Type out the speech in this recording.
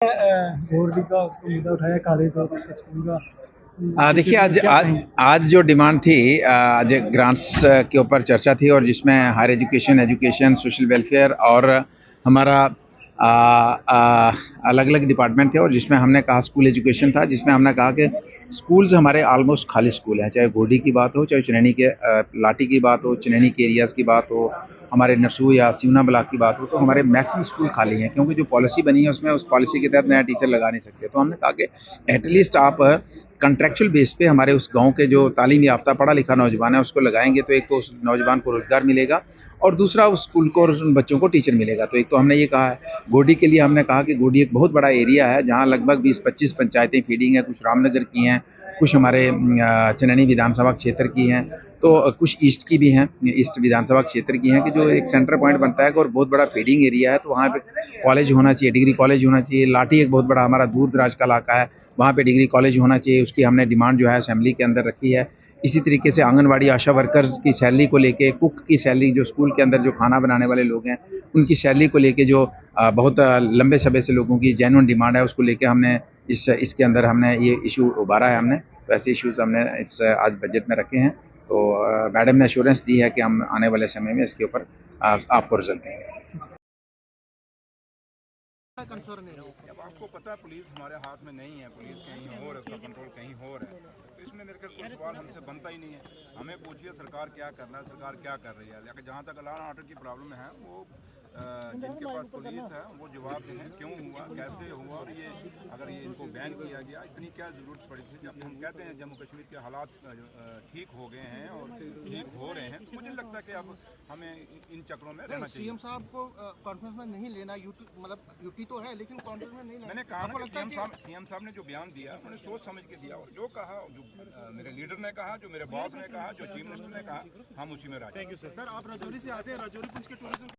गोल्डी का उसको मुद्दा उठाया कॉलेज और उसका स्कूल का। देखिए जिसके आज लिए क्या आज कहेंगे? आज जो डिमांड थी, आज ग्रांट्स के ऊपर चर्चा थी और जिसमें higher education, education, social welfare और हमारा अलग अलग डिपार्टमेंट थे और जिसमें हमने कहा स्कूल एजुकेशन था, जिसमें हमने कहा कि स्कूल्स हमारे ऑलमोस्ट खाली स्कूल हैं, चाहे गोडी की बात हो, चाहे चनैनी के लाठी की बात हो, चनैनी के एरियाज़ की बात हो, हमारे नरसू या सिवना ब्लॉक की बात हो, तो हमारे मैक्सिमम स्कूल खाली हैं क्योंकि जो पॉलिसी बनी है उसमें उस पॉलिसी के तहत नया टीचर लगा नहीं सकते। तो हमने कहा कि एटलीस्ट आप कॉन्ट्रेक्चुअल बेस पे हमारे उस गांव के जो तालीम याफ्ता पढ़ा लिखा नौजवान है उसको लगाएंगे, तो एक तो उस नौजवान को रोजगार मिलेगा और दूसरा उस स्कूल को और उन बच्चों को टीचर मिलेगा। तो एक तो हमने ये कहा है। गोडी के लिए हमने कहा कि गोडी एक बहुत बड़ा एरिया है जहाँ लगभग 20-25 पंचायतें फीडिंग है, कुछ रामनगर की हैं, कुछ हमारे चनैनी विधानसभा क्षेत्र की हैं, तो कुछ ईस्ट की भी हैं, ईस्ट विधानसभा क्षेत्र की हैं, कि जो एक सेंटर पॉइंट बनता है और बहुत बड़ा फीडिंग एरिया है। तो वहाँ पे कॉलेज होना चाहिए, डिग्री कॉलेज होना चाहिए। लाठी एक बहुत बड़ा हमारा दूर दराज का इलाका है, वहाँ पे डिग्री कॉलेज होना चाहिए। उसकी हमने डिमांड जो है असेंबली के अंदर रखी है। इसी तरीके से आंगनवाड़ी आशा वर्कर्स की सैलरी को लेके, कुक की सैलरी, जो स्कूल के अंदर जो खाना बनाने वाले लोग हैं उनकी सैलरी को लेके जो बहुत लंबे समय से लोगों की जेन्युइन डिमांड है, उसको लेके हमने इसके अंदर हमने ये इशू उभारा है। हमने तो ऐसे इश्यूज हमने इस आज बजट में रखे हैं। तो मैडम ने एश्योरेंस दी है कि हम आने वाले समय में इसके ऊपर आपको रिजल्ट देंगे। कंसर्न है। अब आपको पता है पुलिस हमारे हाथ में नहीं है, पुलिस कहीं और है, उसका कंट्रोल कहीं और है, तो इसमें मेरे ख्याल कोई सवाल हमसे बनता ही नहीं है। हमें पूछिए सरकार क्या कर रहा है, सरकार क्या कर रही है। लेकिन जहाँ तक लॉ एंड ऑर्डर की प्रॉब्लम है वो जिनके पास पुलिस है वो जवाब दें क्यों हुआ, कैसे हुआ, और ये अगर ये इनको बैन किया गया, इतनी क्या ज़रूरत पड़ी थी। जब हम कहते हैं जम्मू कश्मीर के हालात ठीक हो गए हैं और ठीक हो रहे हैं, तो मुझे लगता है कि अब हमें इन चक्रों में रहना चाहिए। सीएम साहब को कॉन्फ्रेंस में नहीं लेना, मतलब यूटी तो है लेकिन कॉन्फ्रेंस में नहीं लेना। मैंने कहा ना कि सीएम साहब ने जो बयान दिया उन्होंने सोच समझ के दिया, और जो कहा, जो मेरे लीडर ने कहा, जो मेरे बॉस ने कहा, जो चीफ मिनिस्टर ने कहा, हम उसी में राजी। Thank you sir. आप राजौरी से आते हैं, राजौरी पुंछ के टूरिज्म